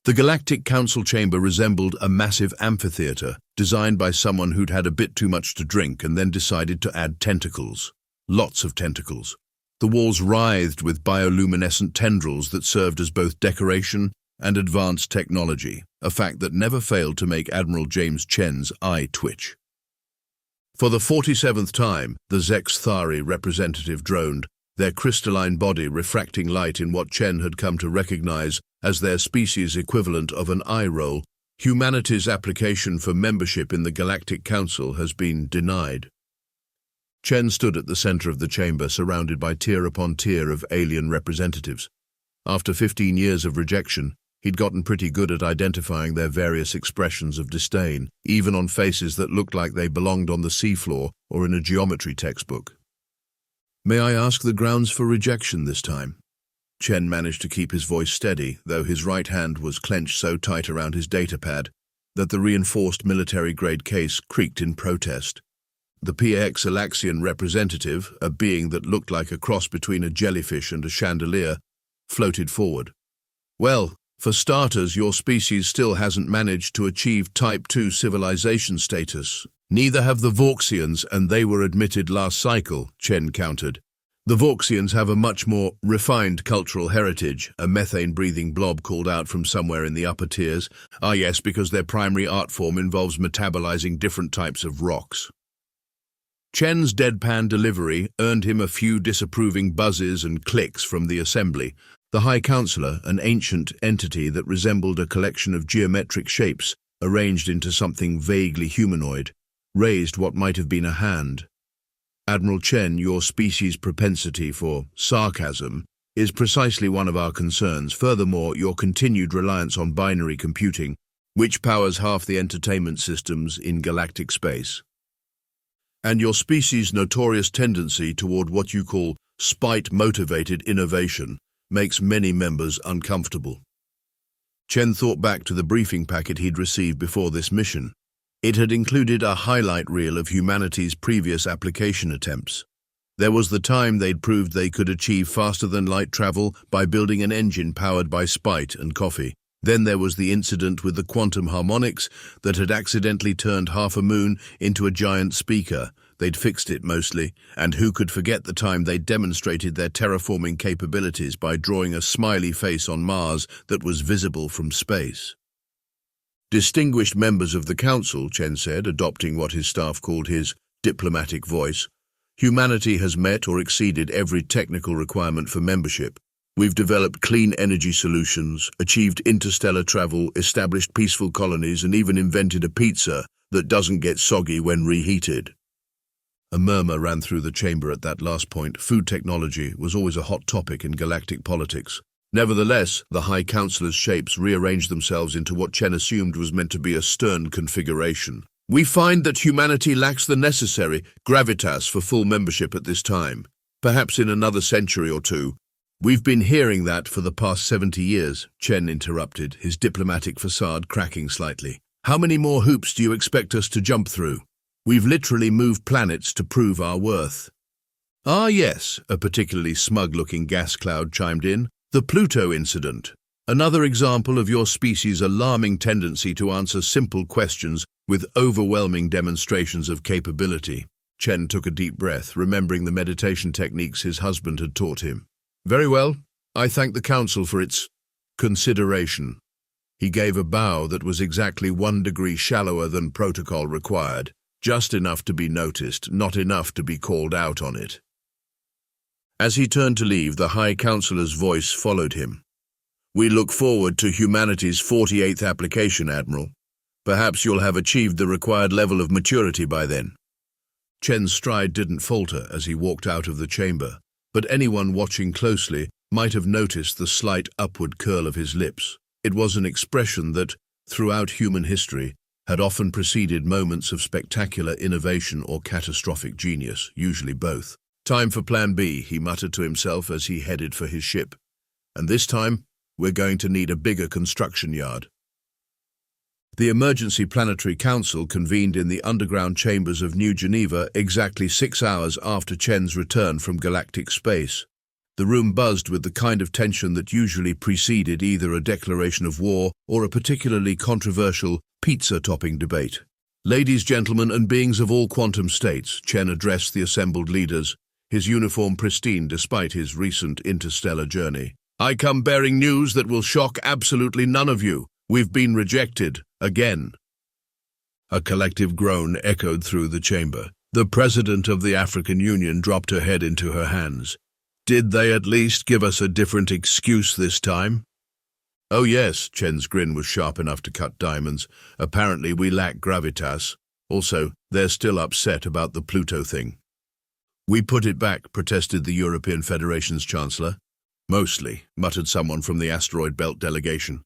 The Galactic Council chamber resembled a massive amphitheater, designed by someone who'd had a bit too much to drink and then decided to add tentacles. Lots of tentacles. The walls writhed with bioluminescent tendrils that served as both decoration and advanced technology, a fact that never failed to make Admiral James Chen's eye twitch. For the 47th time, the Zex-Thari representative droned, their crystalline body refracting light in what Chen had come to recognize as their species equivalent of an eye roll. Humanity's application for membership in the Galactic Council has been denied. Chen stood at the center of the chamber, surrounded by tier upon tier of alien representatives. After 15 years of rejection, he'd gotten pretty good at identifying their various expressions of disdain, even on faces that looked like they belonged on the seafloor or in a geometry textbook. "May I ask the grounds for rejection this time?" Chen managed to keep his voice steady, though his right hand was clenched so tight around his datapad that the reinforced military-grade case creaked in protest. The PX Alaxian representative, a being that looked like a cross between a jellyfish and a chandelier, floated forward. "Well, for starters, your species still hasn't managed to achieve Type 2 civilization status. Neither have the Vauxians, and they were admitted last cycle," Chen countered. "The Vauxians have a much more refined cultural heritage," a methane-breathing blob called out from somewhere in the upper tiers. "Ah yes, because their primary art form involves metabolizing different types of rocks." Chen's deadpan delivery earned him a few disapproving buzzes and clicks from the assembly. The High Counselor, an ancient entity that resembled a collection of geometric shapes arranged into something vaguely humanoid, raised what might have been a hand. "Admiral Chen, your species' propensity for sarcasm is precisely one of our concerns. Furthermore, your continued reliance on binary computing, which powers half the entertainment systems in galactic space. And your species' notorious tendency toward what you call spite-motivated innovation makes many members uncomfortable." Chen thought back to the briefing packet he'd received before this mission. It had included a highlight reel of humanity's previous application attempts. There was the time they'd proved they could achieve faster-than-light travel by building an engine powered by spite and coffee. Then there was the incident with the quantum harmonics that had accidentally turned half a moon into a giant speaker. They'd fixed it mostly, and who could forget the time they demonstrated their terraforming capabilities by drawing a smiley face on Mars that was visible from space. "Distinguished members of the Council," Chen said, adopting what his staff called his diplomatic voice, "humanity has met or exceeded every technical requirement for membership. We've developed clean energy solutions, achieved interstellar travel, established peaceful colonies, and even invented a pizza that doesn't get soggy when reheated." A murmur ran through the chamber at that last point. Food technology was always a hot topic in galactic politics. Nevertheless, the High Counselor's shapes rearranged themselves into what Chen assumed was meant to be a stern configuration. "We find that humanity lacks the necessary gravitas for full membership at this time. Perhaps in another century or two." "We've been hearing that for the past 70 years, Chen interrupted, his diplomatic facade cracking slightly. "How many more hoops do you expect us to jump through? We've literally moved planets to prove our worth." "Ah yes," a particularly smug-looking gas cloud chimed in. "The Pluto incident. Another example of your species' alarming tendency to answer simple questions with overwhelming demonstrations of capability." Chen took a deep breath, remembering the meditation techniques his husband had taught him. "Very well. I thank the Council for its consideration." He gave a bow that was exactly 1 degree shallower than protocol required, just enough to be noticed, not enough to be called out on it. As he turned to leave, the High Counselor's voice followed him. "We look forward to humanity's 48th application, Admiral. Perhaps you'll have achieved the required level of maturity by then." Chen's stride didn't falter as he walked out of the chamber, but anyone watching closely might have noticed the slight upward curl of his lips. It was an expression that, throughout human history, had often preceded moments of spectacular innovation or catastrophic genius, usually both. "Time for Plan B," he muttered to himself as he headed for his ship. "And this time, we're going to need a bigger construction yard." The Emergency Planetary Council convened in the underground chambers of New Geneva exactly 6 hours after Chen's return from galactic space. The room buzzed with the kind of tension that usually preceded either a declaration of war or a particularly controversial pizza-topping debate. Ladies, gentlemen, and beings of all quantum states, Chen addressed the assembled leaders, his uniform pristine despite his recent interstellar journey. I come bearing news that will shock absolutely none of you. We've been rejected, again. A collective groan echoed through the chamber. The president of the African Union dropped her head into her hands. Did they at least give us a different excuse this time? Oh yes, Chen's grin was sharp enough to cut diamonds. Apparently we lack gravitas. Also, they're still upset about the Pluto thing. We put it back, protested the European Federation's chancellor. Mostly, muttered someone from the asteroid belt delegation.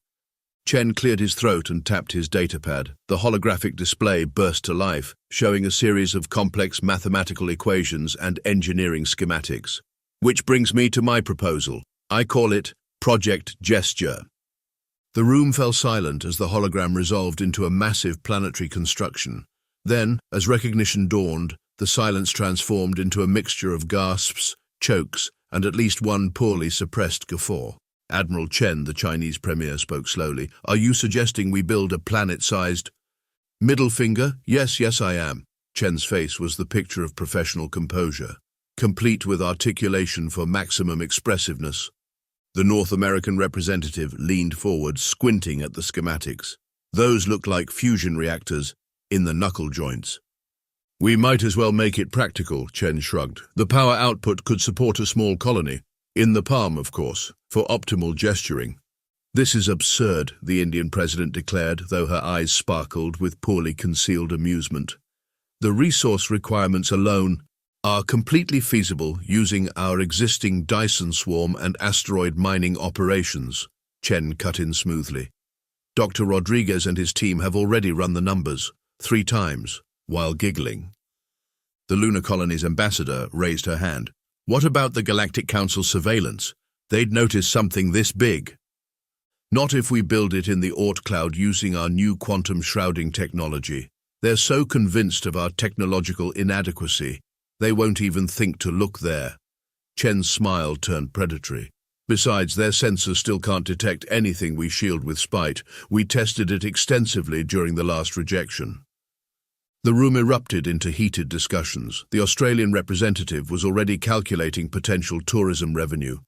Chen cleared his throat and tapped his datapad. The holographic display burst to life, showing a series of complex mathematical equations and engineering schematics. Which brings me to my proposal. I call it Project Gesture. The room fell silent as the hologram resolved into a massive planetary construction. Then, as recognition dawned, the silence transformed into a mixture of gasps, chokes, and at least one poorly suppressed guffaw. Admiral Chen, the Chinese premier, spoke slowly. Are you suggesting we build a planet-sized middle finger? Yes, I am. Chen's face was the picture of professional composure, complete with articulation for maximum expressiveness. The North American representative leaned forward, squinting at the schematics. Those looked like fusion reactors in the knuckle joints. We might as well make it practical, Chen shrugged. The power output could support a small colony. In the palm, of course, for optimal gesturing. This is absurd, the Indian president declared, though her eyes sparkled with poorly concealed amusement. The resource requirements alone are completely feasible using our existing Dyson swarm and asteroid mining operations, Chen cut in smoothly. Dr. Rodriguez and his team have already run the numbers, 3 times, while giggling. The lunar colony's ambassador raised her hand. What about the Galactic Council surveillance? They'd notice something this big. Not if we build it in the Oort cloud using our new quantum shrouding technology. They're so convinced of our technological inadequacy, they won't even think to look there. Chen's smile turned predatory. Besides, their sensors still can't detect anything we shield with spite. We tested it extensively during the last rejection. The room erupted into heated discussions. The Australian representative was already calculating potential tourism revenue.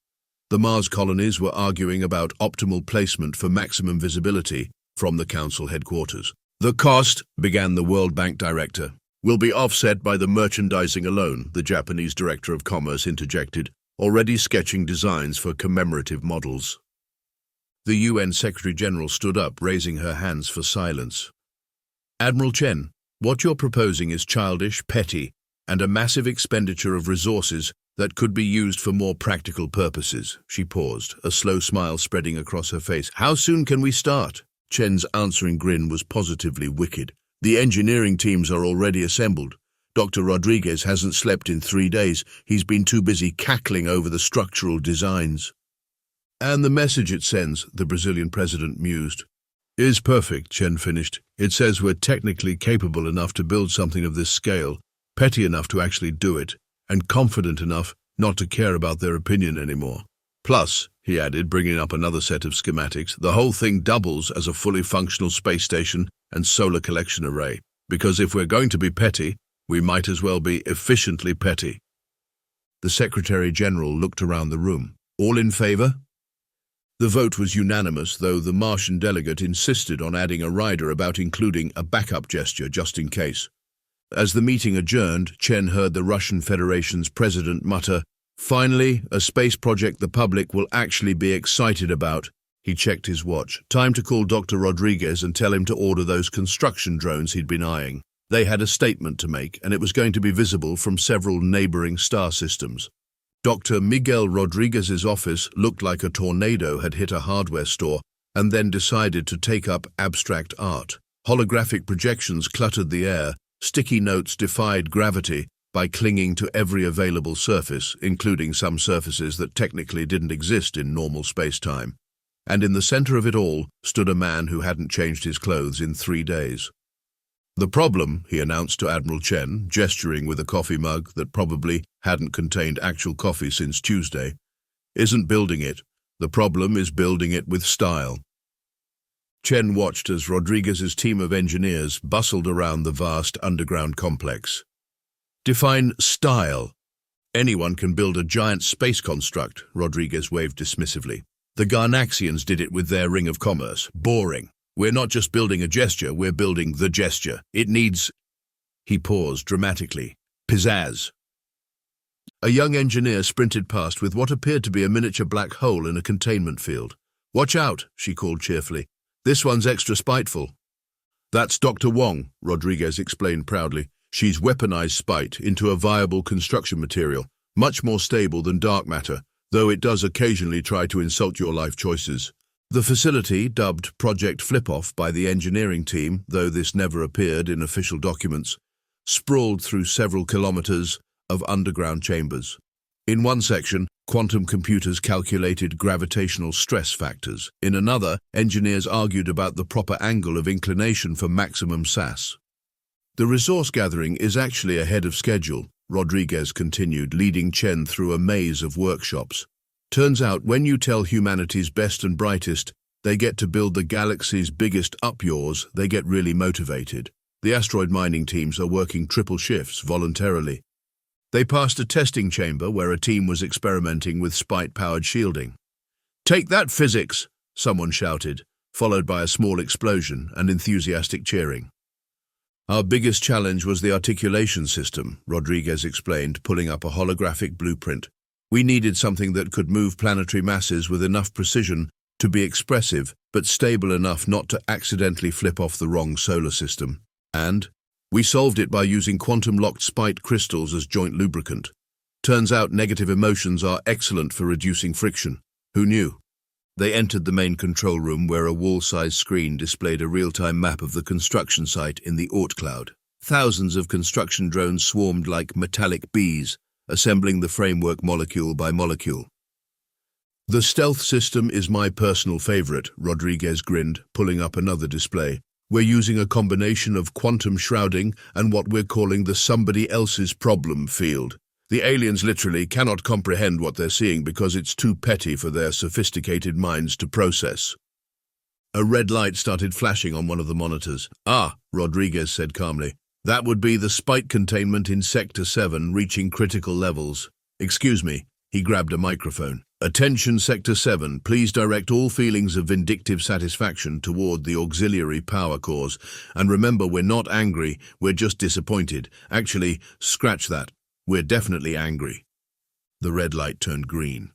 The Mars colonies were arguing about optimal placement for maximum visibility from the council headquarters. The cost, began the World Bank director, will be offset by the merchandising alone, the Japanese director of commerce interjected, already sketching designs for commemorative models. The UN Secretary General stood up, raising her hands for silence. Admiral Chen, what you're proposing is childish, petty, and a massive expenditure of resources that could be used for more practical purposes. She paused, a slow smile spreading across her face. How soon can we start? Chen's answering grin was positively wicked. The engineering teams are already assembled. Dr. Rodriguez hasn't slept in 3 days. He's been too busy cackling over the structural designs. And the message it sends, the Brazilian president mused. Is perfect, Chen finished. It says we're technically capable enough to build something of this scale, petty enough to actually do it, and confident enough not to care about their opinion anymore. Plus, he added, bringing up another set of schematics, the whole thing doubles as a fully functional space station and solar collection array, because if we're going to be petty, we might as well be efficiently petty. The Secretary General looked around the room. All in favor? The vote was unanimous, though the Martian delegate insisted on adding a rider about including a backup gesture just in case. As the meeting adjourned, Chen heard the Russian Federation's president mutter, "Finally, a space project the public will actually be excited about." He checked his watch. Time to call Dr. Rodriguez and tell him to order those construction drones he'd been eyeing. They had a statement to make, and it was going to be visible from several neighboring star systems. Dr. Miguel Rodriguez's office looked like a tornado had hit a hardware store and then decided to take up abstract art. Holographic projections cluttered the air, sticky notes defied gravity by clinging to every available surface, including some surfaces that technically didn't exist in normal space-time. And in the center of it all stood a man who hadn't changed his clothes in 3 days. The problem, he announced to Admiral Chen, gesturing with a coffee mug that probably hadn't contained actual coffee since Tuesday, isn't building it. The problem is building it with style. Chen watched as Rodriguez's team of engineers bustled around the vast underground complex. Define style. Anyone can build a giant space construct, Rodriguez waved dismissively. The Garnaxians did it with their ring of commerce. Boring. We're not just building a gesture, we're building the gesture. It needs... He paused dramatically. Pizzazz. A young engineer sprinted past with what appeared to be a miniature black hole in a containment field. Watch out, she called cheerfully. This one's extra spiteful. That's Dr. Wong, Rodriguez explained proudly. She's weaponized spite into a viable construction material, much more stable than dark matter, though it does occasionally try to insult your life choices. The facility, dubbed Project Flip-Off by the engineering team, though this never appeared in official documents, sprawled through several kilometers of underground chambers. In one section, quantum computers calculated gravitational stress factors. In another, engineers argued about the proper angle of inclination for maximum SAS. The resource gathering is actually ahead of schedule, Rodriguez continued, leading Chen through a maze of workshops. Turns out when you tell humanity's best and brightest they get to build the galaxy's biggest up-yours, they get really motivated. The asteroid mining teams are working triple shifts voluntarily. They passed a testing chamber where a team was experimenting with spite-powered shielding. "Take that, physics!" someone shouted, followed by a small explosion and enthusiastic cheering. Our biggest challenge was the articulation system, Rodriguez explained, pulling up a holographic blueprint. We needed something that could move planetary masses with enough precision to be expressive, but stable enough not to accidentally flip off the wrong solar system. And we solved it by using quantum-locked spite crystals as joint lubricant. Turns out negative emotions are excellent for reducing friction. Who knew? They entered the main control room where a wall-sized screen displayed a real-time map of the construction site in the Oort cloud. Thousands of construction drones swarmed like metallic bees, assembling the framework molecule by molecule. The stealth system is my personal favorite, Rodriguez grinned, pulling up another display. We're using a combination of quantum shrouding and what we're calling the somebody else's problem field. The aliens literally cannot comprehend what they're seeing because it's too petty for their sophisticated minds to process. A red light started flashing on one of the monitors. "Ah," Rodriguez said calmly. "That would be the spite containment in Sector 7 reaching critical levels." "Excuse me," he grabbed a microphone. "Attention Sector 7, please direct all feelings of vindictive satisfaction toward the auxiliary power cores. And remember, we're not angry, we're just disappointed. Actually, scratch that. We're definitely angry." The red light turned green.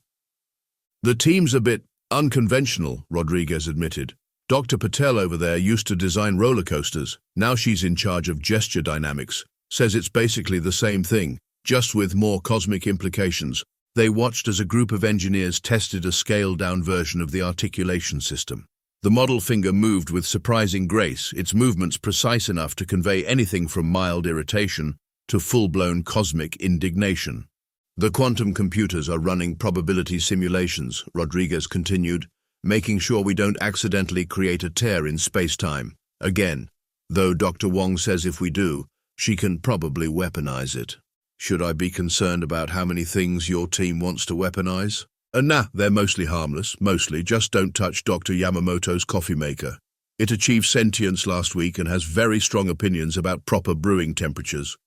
"The team's a bit unconventional," Rodriguez admitted. "Dr. Patel over there used to design roller coasters. Now she's in charge of gesture dynamics. Says it's basically the same thing, just with more cosmic implications." They watched as a group of engineers tested a scaled-down version of the articulation system. The model finger moved with surprising grace, its movements precise enough to convey anything from mild irritation to full-blown cosmic indignation. "The quantum computers are running probability simulations," Rodriguez continued, "making sure we don't accidentally create a tear in space-time. Again, though Dr. Wong says if we do, she can probably weaponize it. Should I be concerned about how many things your team wants to weaponize? Nah, they're mostly harmless, mostly. Just don't touch Dr. Yamamoto's coffee maker. It achieved sentience last week and has very strong opinions about proper brewing temperatures."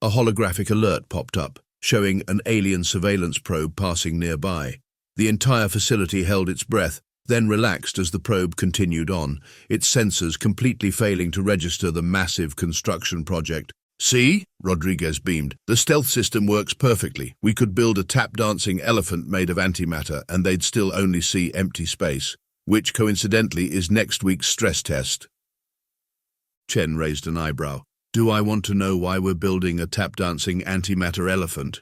A holographic alert popped up, showing an alien surveillance probe passing nearby. The entire facility held its breath, then relaxed as the probe continued on, its sensors completely failing to register the massive construction project. "See?" Rodriguez beamed. "The stealth system works perfectly. We could build a tap-dancing elephant made of antimatter and they'd still only see empty space, which coincidentally is next week's stress test." Chen raised an eyebrow. "Do I want to know why we're building a tap-dancing antimatter elephant?"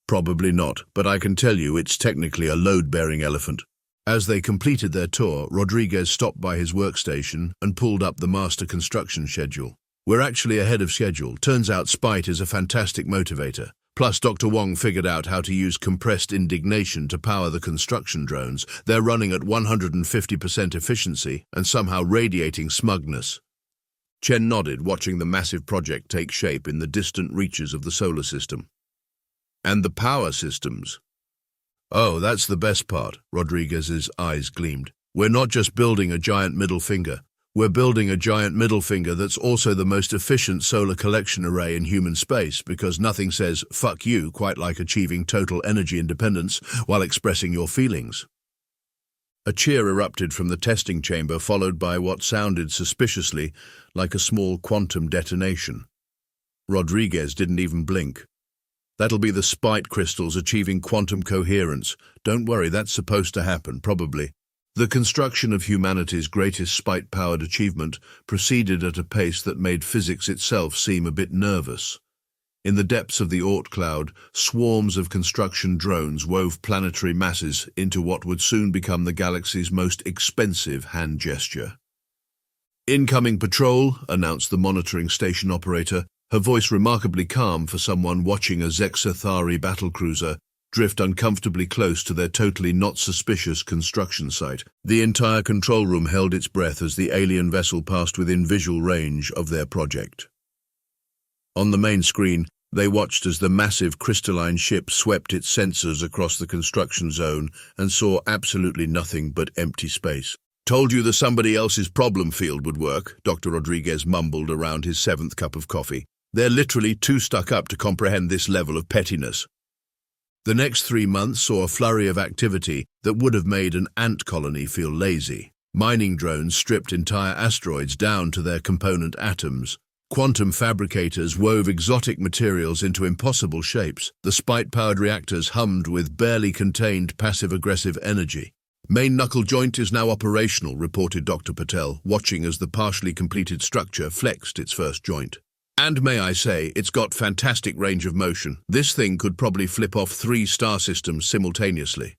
"Probably not, but I can tell you it's technically a load-bearing elephant." As they completed their tour, Rodriguez stopped by his workstation and pulled up the master construction schedule. "We're actually ahead of schedule. Turns out spite is a fantastic motivator. Plus, Dr. Wong figured out how to use compressed indignation to power the construction drones. They're running at 150% efficiency and somehow radiating smugness." Chen nodded, watching the massive project take shape in the distant reaches of the solar system. "And the power systems?" Oh, that's the best part, Rodriguez's eyes gleamed. We're not just building a giant middle finger. We're building a giant middle finger that's also the most efficient solar collection array in human space, because nothing says fuck you quite like achieving total energy independence while expressing your feelings. A cheer erupted from the testing chamber, followed by what sounded suspiciously like a small quantum detonation. Rodriguez didn't even blink. That'll be the spite crystals achieving quantum coherence. Don't worry, that's supposed to happen, probably. The construction of humanity's greatest spite-powered achievement proceeded at a pace that made physics itself seem a bit nervous. In the depths of the Oort cloud, swarms of construction drones wove planetary masses into what would soon become the galaxy's most expensive hand gesture. "Incoming patrol," announced the monitoring station operator, her voice remarkably calm for someone watching a Zexathari battlecruiser drift uncomfortably close to their totally not suspicious construction site. The entire control room held its breath as the alien vessel passed within visual range of their project. On the main screen, they watched as the massive crystalline ship swept its sensors across the construction zone and saw absolutely nothing but empty space. "Told you the somebody else's problem field would work," Dr. Rodriguez mumbled around his seventh cup of coffee. "They're literally too stuck up to comprehend this level of pettiness." The next 3 months saw a flurry of activity that would have made an ant colony feel lazy. Mining drones stripped entire asteroids down to their component atoms. Quantum fabricators wove exotic materials into impossible shapes. The spite-powered reactors hummed with barely contained passive-aggressive energy. "Main knuckle joint is now operational," reported Dr. Patel, watching as the partially completed structure flexed its first joint. "And may I say, it's got fantastic range of motion. This thing could probably flip off 3 star systems simultaneously."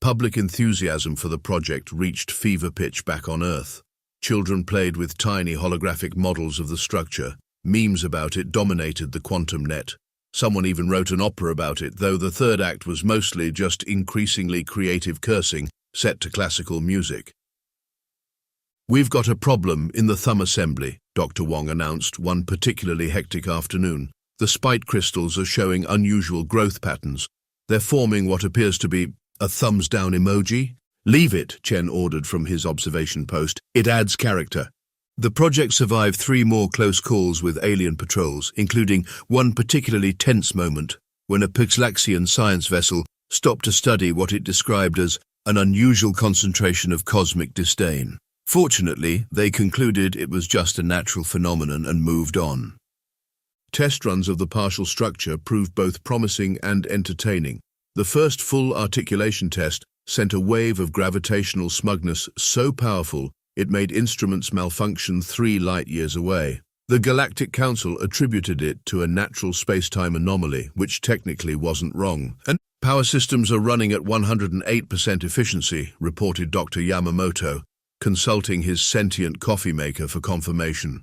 Public enthusiasm for the project reached fever pitch back on Earth. Children played with tiny holographic models of the structure. Memes about it dominated the quantum net. Someone even wrote an opera about it, though the third act was mostly just increasingly creative cursing set to classical music. "We've got a problem in the thumb assembly," Dr. Wong announced one particularly hectic afternoon. "The spite crystals are showing unusual growth patterns. They're forming what appears to be a thumbs-down emoji." "Leave it," Chen ordered from his observation post. "It adds character." The project survived 3 more close calls with alien patrols, including one particularly tense moment when a Pixlaxian science vessel stopped to study what it described as an unusual concentration of cosmic disdain. Fortunately, they concluded it was just a natural phenomenon and moved on. Test runs of the partial structure proved both promising and entertaining. The first full articulation test sent a wave of gravitational smugness so powerful it made instruments malfunction 3 light-years away. The Galactic Council attributed it to a natural space-time anomaly, which technically wasn't wrong. "And power systems are running at 108% efficiency," reported Dr. Yamamoto, consulting his sentient coffee maker for confirmation.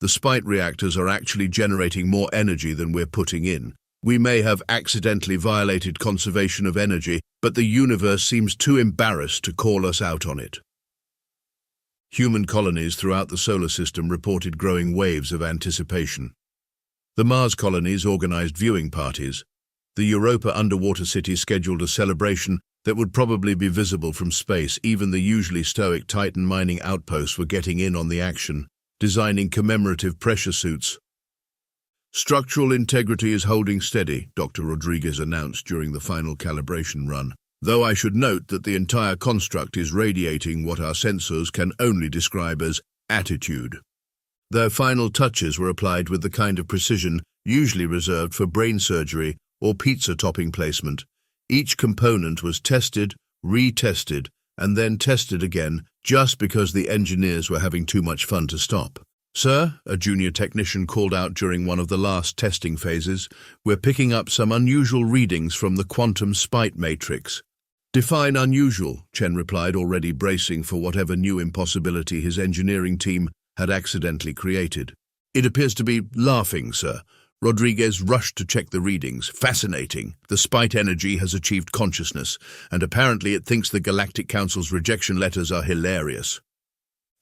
"The spite reactors are actually generating more energy than we're putting in. We may have accidentally violated conservation of energy, but the universe seems too embarrassed to call us out on it." Human colonies throughout the solar system reported growing waves of anticipation. The Mars colonies organized viewing parties. The Europa underwater city scheduled a celebration that would probably be visible from space. Even the usually stoic Titan mining outposts were getting in on the action, designing commemorative pressure suits. "Structural integrity is holding steady," Dr. Rodriguez announced during the final calibration run, "though I should note that the entire construct is radiating what our sensors can only describe as attitude." Their final touches were applied with the kind of precision usually reserved for brain surgery or pizza topping placement. Each component was tested, retested, and then tested again, just because the engineers were having too much fun to stop. "Sir," a junior technician called out during one of the last testing phases, "we're picking up some unusual readings from the quantum spite matrix." "Define unusual," Chen replied, already bracing for whatever new impossibility his engineering team had accidentally created. "It appears to be laughing, sir." Rodriguez rushed to check the readings. "Fascinating. The spite energy has achieved consciousness, and apparently it thinks the Galactic Council's rejection letters are hilarious."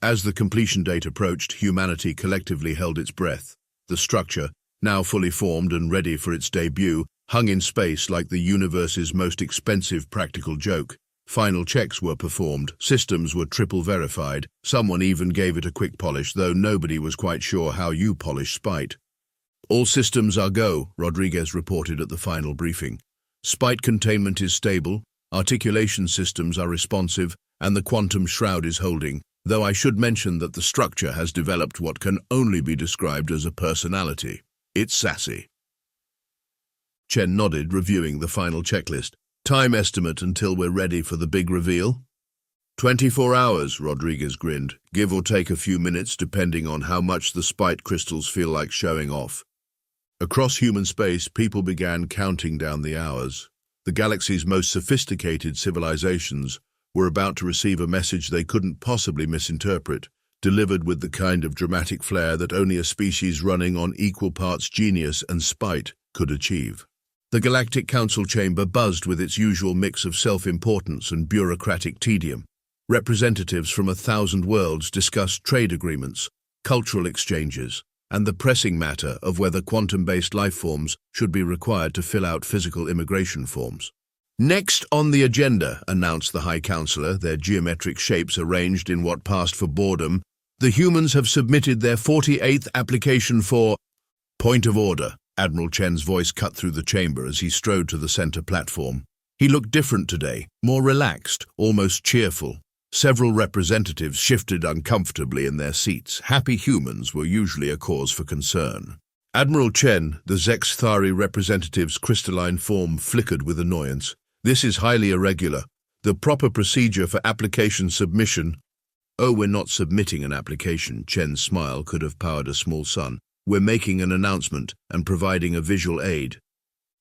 As the completion date approached, humanity collectively held its breath. The structure, now fully formed and ready for its debut, hung in space like the universe's most expensive practical joke. Final checks were performed, systems were triple verified, someone even gave it a quick polish, though nobody was quite sure how you polish spite. All systems are go, Rodriguez reported at the final briefing. Spite containment is stable, articulation systems are responsive, and the quantum shroud is holding, though I should mention that the structure has developed what can only be described as a personality. It's sassy. Chen nodded, reviewing the final checklist. Time estimate until we're ready for the big reveal? 24 hours, Rodriguez grinned, give or take a few minutes depending on how much the spite crystals feel like showing off. Across human space, people began counting down the hours. The galaxy's most sophisticated civilizations were about to receive a message they couldn't possibly misinterpret, delivered with the kind of dramatic flair that only a species running on equal parts genius and spite could achieve. The Galactic Council chamber buzzed with its usual mix of self-importance and bureaucratic tedium. Representatives from 1,000 worlds discussed trade agreements, cultural exchanges, and the pressing matter of whether quantum-based life forms should be required to fill out physical immigration forms. Next on the agenda, announced the High Counselor, their geometric shapes arranged in what passed for boredom, the humans have submitted their 48th application for... Point of order. Admiral Chen's voice cut through the chamber as he strode to the center platform. He looked different today, more relaxed, almost cheerful. Several representatives shifted uncomfortably in their seats. Happy humans were usually a cause for concern. Admiral Chen, the Zexthari representative's crystalline form flickered with annoyance. This is highly irregular. The proper procedure for application submission... Oh, we're not submitting an application. Chen's smile could have powered a small sun. We're making an announcement and providing a visual aid.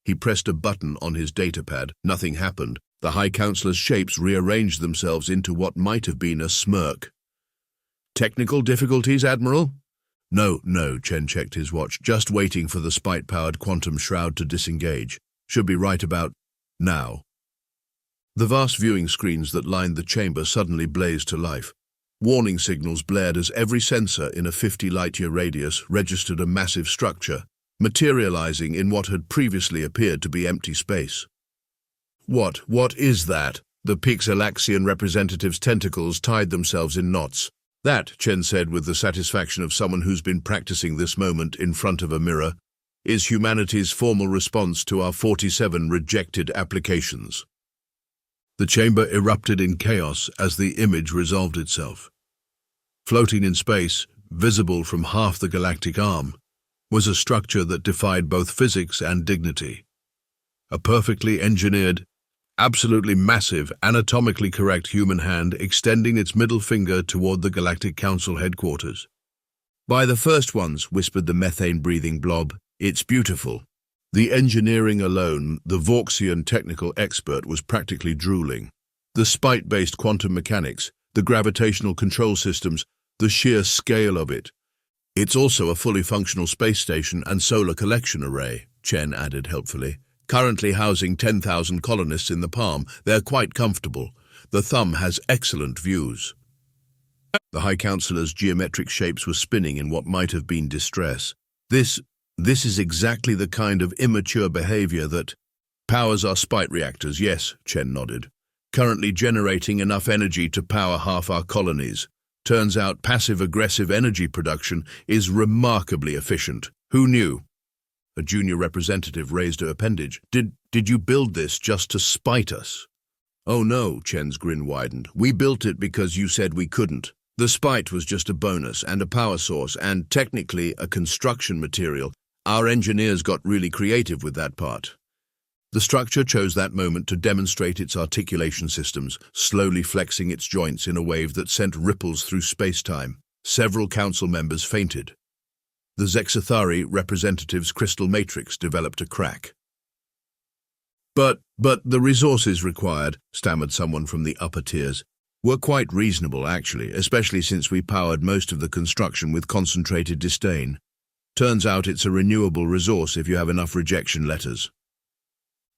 He pressed a button on his datapad. Nothing happened. The High Counselor's shapes rearranged themselves into what might have been a smirk. Technical difficulties, Admiral? No, Chen checked his watch, just waiting for the spite-powered quantum shroud to disengage. Should be right about now. The vast viewing screens that lined the chamber suddenly blazed to life. Warning signals blared as every sensor in a 50 light-year radius registered a massive structure, materializing in what had previously appeared to be empty space. What is that? The Pixelaxian representative's tentacles tied themselves in knots. That, Chen said with the satisfaction of someone who's been practicing this moment in front of a mirror, is humanity's formal response to our 47 rejected applications. The chamber erupted in chaos as the image resolved itself. Floating in space, visible from half the galactic arm, was a structure that defied both physics and dignity. A perfectly engineered, absolutely massive, anatomically correct human hand extending its middle finger toward the Galactic Council headquarters. By the first ones, whispered the methane-breathing blob, it's beautiful. The engineering alone, the Vauxian technical expert was practically drooling. The spite-based quantum mechanics, the gravitational control systems, the sheer scale of it. It's also a fully functional space station and solar collection array, Chen added helpfully. Currently housing 10,000 colonists in the palm, they're quite comfortable. The thumb has excellent views. The High Counselor's geometric shapes were spinning in what might have been distress. This is exactly the kind of immature behavior that powers our spite reactors, yes, Chen nodded. Currently generating enough energy to power half our colonies. Turns out passive-aggressive energy production is remarkably efficient. Who knew? A junior representative raised her appendage. Did you build this just to spite us? Oh no, Chen's grin widened. We built it because you said we couldn't. The spite was just a bonus and a power source and technically a construction material. Our engineers got really creative with that part. The structure chose that moment to demonstrate its articulation systems, slowly flexing its joints in a wave that sent ripples through space-time. Several council members fainted. The Zexthari representative's crystal matrix developed a crack. But the resources required, stammered someone from the upper tiers, were quite reasonable actually, especially since we powered most of the construction with concentrated disdain. Turns out it's a renewable resource if you have enough rejection letters.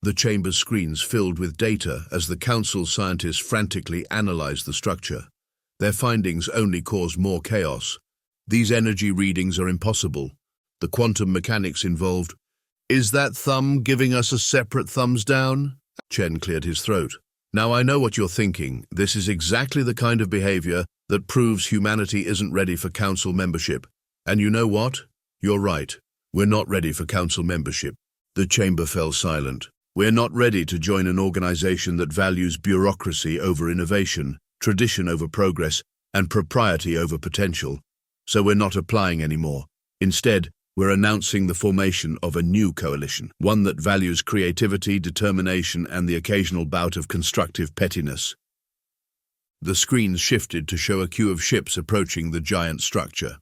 The chamber's screens filled with data as the council scientists frantically analyzed the structure. Their findings only caused more chaos. These energy readings are impossible. The quantum mechanics involved, Is that thumb giving us a separate thumbs down? Chen cleared his throat. Now I know what you're thinking. This is exactly the kind of behavior that proves humanity isn't ready for council membership. And you know what? You're right. We're not ready for council membership. The chamber fell silent. We're not ready to join an organization that values bureaucracy over innovation, tradition over progress, and propriety over potential. So we're not applying anymore. Instead, we're announcing the formation of a new coalition, one that values creativity, determination, and the occasional bout of constructive pettiness. The screens shifted to show a queue of ships approaching the giant structure.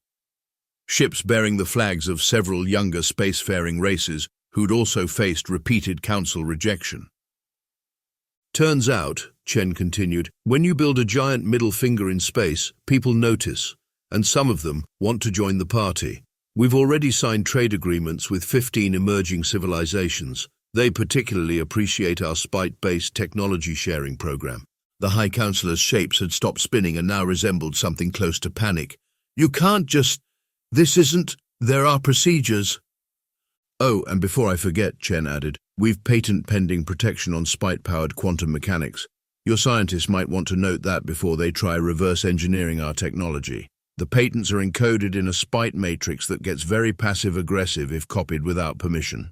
Ships bearing the flags of several younger spacefaring races who'd also faced repeated council rejection. Turns out, Chen continued, when you build a giant middle finger in space, people notice, and some of them want to join the party. We've already signed trade agreements with 15 emerging civilizations. They particularly appreciate our spite-based technology sharing program. The High Councillor's shapes had stopped spinning and now resembled something close to panic. You can't just... This isn't... There are procedures. Oh, and before I forget, Chen added, we've patent-pending protection on spite-powered quantum mechanics. Your scientists might want to note that before they try reverse engineering our technology. The patents are encoded in a spite matrix that gets very passive-aggressive if copied without permission.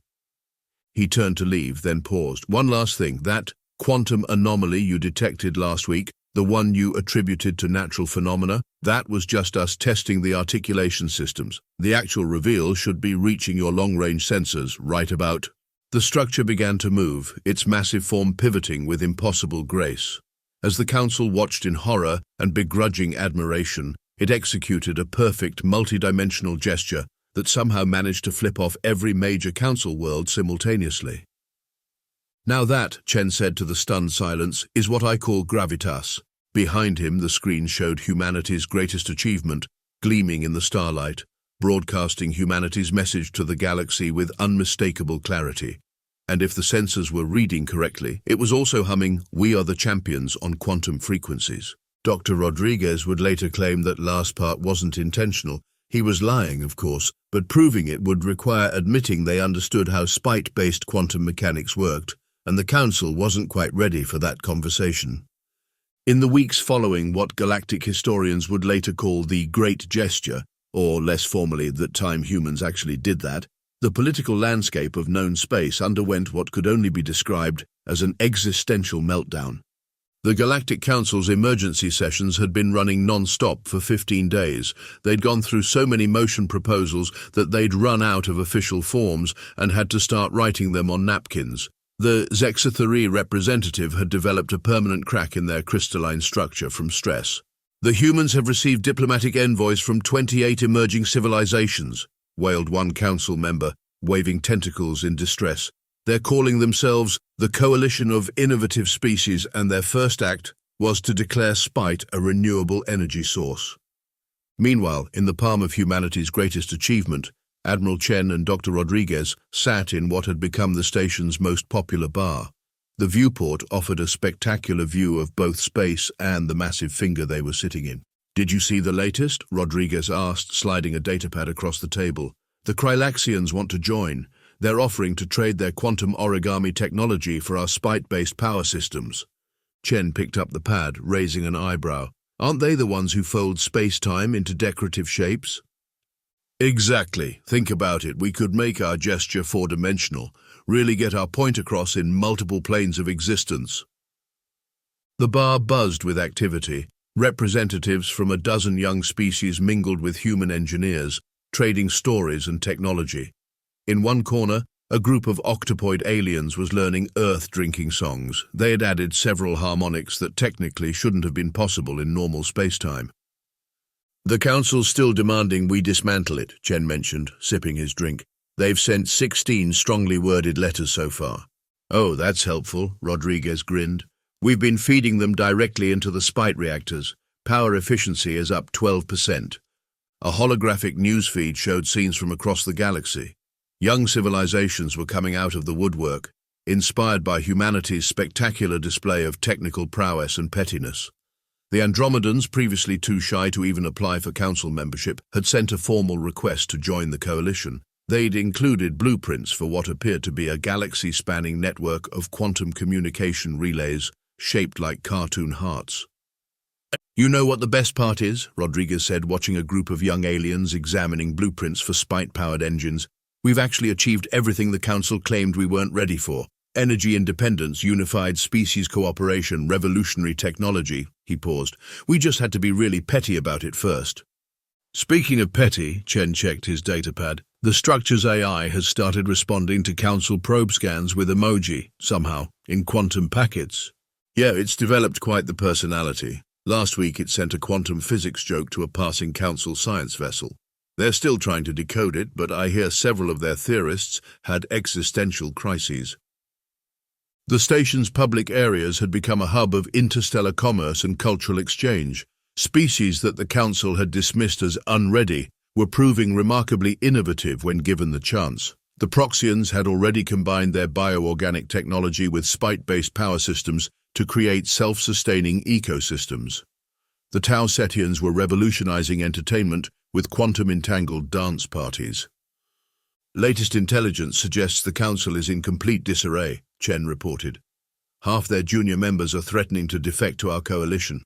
He turned to leave, then paused. One last thing, that quantum anomaly you detected last week, the one you attributed to natural phenomena, that was just us testing the articulation systems. The actual reveal should be reaching your long-range sensors right about. The structure began to move, its massive form pivoting with impossible grace. As the council watched in horror and begrudging admiration, it executed a perfect multidimensional gesture that somehow managed to flip off every major council world simultaneously. Now that, Chen said to the stunned silence, is what I call gravitas. Behind him, the screen showed humanity's greatest achievement, gleaming in the starlight, broadcasting humanity's message to the galaxy with unmistakable clarity. And if the sensors were reading correctly, it was also humming, "We are the champions" on quantum frequencies. Dr. Rodriguez would later claim that last part wasn't intentional. He was lying, of course, but proving it would require admitting they understood how spite-based quantum mechanics worked, and the Council wasn't quite ready for that conversation. In the weeks following what galactic historians would later call the Great Gesture, or less formally that time humans actually did that, the political landscape of known space underwent what could only be described as an existential meltdown. The Galactic Council's emergency sessions had been running non-stop for 15 days. They'd gone through so many motion proposals that they'd run out of official forms and had to start writing them on napkins. The Zexathari representative had developed a permanent crack in their crystalline structure from stress. The humans have received diplomatic envoys from 28 emerging civilizations, wailed one council member, waving tentacles in distress. They're calling themselves the Coalition of Innovative Species, and their first act was to declare spite a renewable energy source. Meanwhile, in the palm of humanity's greatest achievement, Admiral Chen and Dr. Rodriguez sat in what had become the station's most popular bar. The viewport offered a spectacular view of both space and the massive finger they were sitting in. Did you see the latest? Rodriguez asked, sliding a datapad across the table. The Krylaxians want to join. They're offering to trade their quantum origami technology for our spite-based power systems. Chen picked up the pad, raising an eyebrow. Aren't they the ones who fold space-time into decorative shapes? Exactly. Think about it. We could make our gesture four-dimensional, really get our point across in multiple planes of existence. The bar buzzed with activity. Representatives from a dozen young species mingled with human engineers, trading stories and technology. In one corner, a group of octopoid aliens was learning Earth-drinking songs. They had added several harmonics that technically shouldn't have been possible in normal spacetime. The Council's still demanding we dismantle it, Chen mentioned, sipping his drink. They've sent 16 strongly worded letters so far. Oh, that's helpful, Rodriguez grinned. We've been feeding them directly into the spite reactors. Power efficiency is up 12%. A holographic newsfeed showed scenes from across the galaxy. Young civilizations were coming out of the woodwork, inspired by humanity's spectacular display of technical prowess and pettiness. The Andromedans, previously too shy to even apply for council membership, had sent a formal request to join the coalition. They'd included blueprints for what appeared to be a galaxy-spanning network of quantum communication relays shaped like cartoon hearts. "You know what the best part is?" Rodriguez said, watching a group of young aliens examining blueprints for spite-powered engines. "We've actually achieved everything the Council claimed we weren't ready for. Energy independence, unified species cooperation, revolutionary technology." He paused. "We just had to be really petty about it first." Speaking of petty, Chen checked his datapad. The structure's AI has started responding to Council probe scans with emoji, somehow, in quantum packets. "Yeah, it's developed quite the personality. Last week it sent a quantum physics joke to a passing Council science vessel. They're still trying to decode it, but I hear several of their theorists had existential crises." The station's public areas had become a hub of interstellar commerce and cultural exchange. Species that the Council had dismissed as unready were proving remarkably innovative when given the chance. The Proxians had already combined their bioorganic technology with spite-based power systems to create self-sustaining ecosystems. The Tau Setians were revolutionizing entertainment with quantum-entangled dance parties. "Latest intelligence suggests the Council is in complete disarray," Chen reported. "Half their junior members are threatening to defect to our coalition.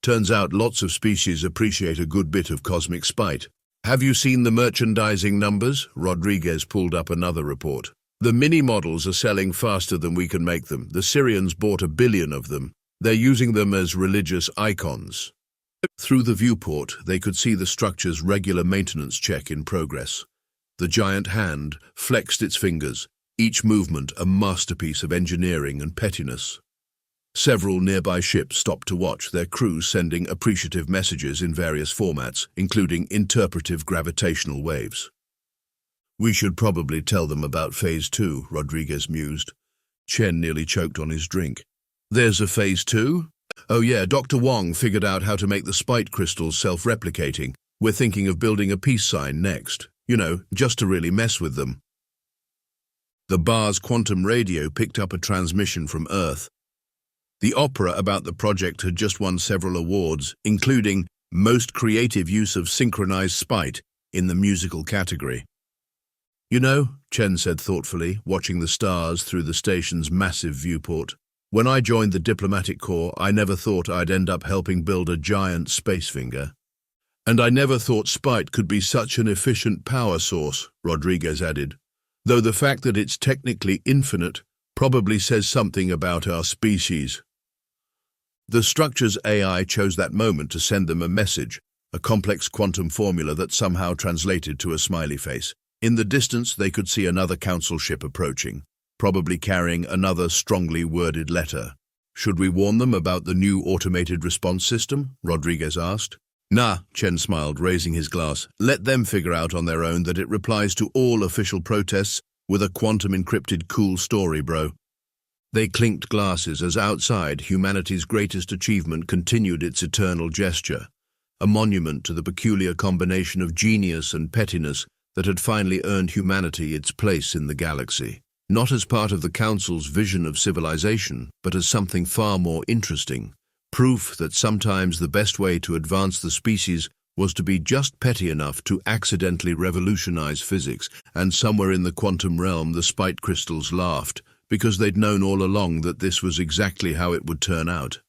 Turns out lots of species appreciate a good bit of cosmic spite." "Have you seen the merchandising numbers?" Rodriguez pulled up another report. "The mini-models are selling faster than we can make them. The Syrians bought 1 billion of them. They're using them as religious icons." Through the viewport, they could see the structure's regular maintenance check in progress. The giant hand flexed its fingers, each movement a masterpiece of engineering and pettiness. Several nearby ships stopped to watch, their crews sending appreciative messages in various formats, including interpretive gravitational waves. "We should probably tell them about Phase 2, Rodriguez mused. Chen nearly choked on his drink. "There's a Phase 2? Oh yeah, Dr. Wong figured out how to make the spite crystals self-replicating. We're thinking of building a peace sign next. You know, just to really mess with them." The bar's quantum radio picked up a transmission from Earth. The opera about the project had just won several awards, including Most Creative Use of Synchronized Spite in the musical category. "You know," Chen said thoughtfully, watching the stars through the station's massive viewport, "when I joined the diplomatic corps, I never thought I'd end up helping build a giant space finger. And I never thought spite could be such an efficient power source," Rodriguez added, "though the fact that it's technically infinite probably says something about our species." The structure's AI chose that moment to send them a message, a complex quantum formula that somehow translated to a smiley face. In the distance, they could see another Council ship approaching, probably carrying another strongly worded letter. "Should we warn them about the new automated response system?" Rodriguez asked. "Nah," Chen smiled, raising his glass. "Let them figure out on their own that it replies to all official protests with a quantum-encrypted cool story, bro." They clinked glasses as outside, humanity's greatest achievement continued its eternal gesture, a monument to the peculiar combination of genius and pettiness that had finally earned humanity its place in the galaxy. Not as part of the Council's vision of civilization, but as something far more interesting. Proof that sometimes the best way to advance the species was to be just petty enough to accidentally revolutionize physics, and somewhere in the quantum realm the spite crystals laughed, because they'd known all along that this was exactly how it would turn out.